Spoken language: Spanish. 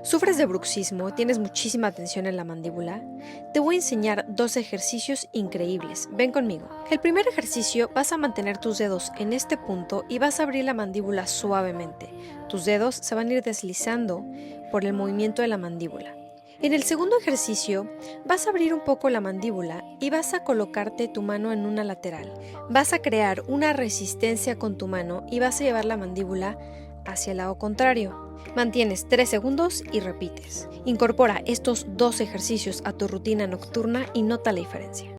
¿Sufres de bruxismo? ¿Tienes muchísima tensión en la mandíbula? Te voy a enseñar 2 ejercicios increíbles. Ven conmigo. El primer ejercicio, vas a mantener tus dedos en este punto y vas a abrir la mandíbula suavemente. Tus dedos se van a ir deslizando por el movimiento de la mandíbula. En el segundo ejercicio, vas a abrir un poco la mandíbula y vas a colocarte tu mano en una lateral. Vas a crear una resistencia con tu mano y vas a llevar la mandíbula hacia el lado contrario. Mantienes 3 segundos y repites. Incorpora estos 2 ejercicios a tu rutina nocturna y nota la diferencia.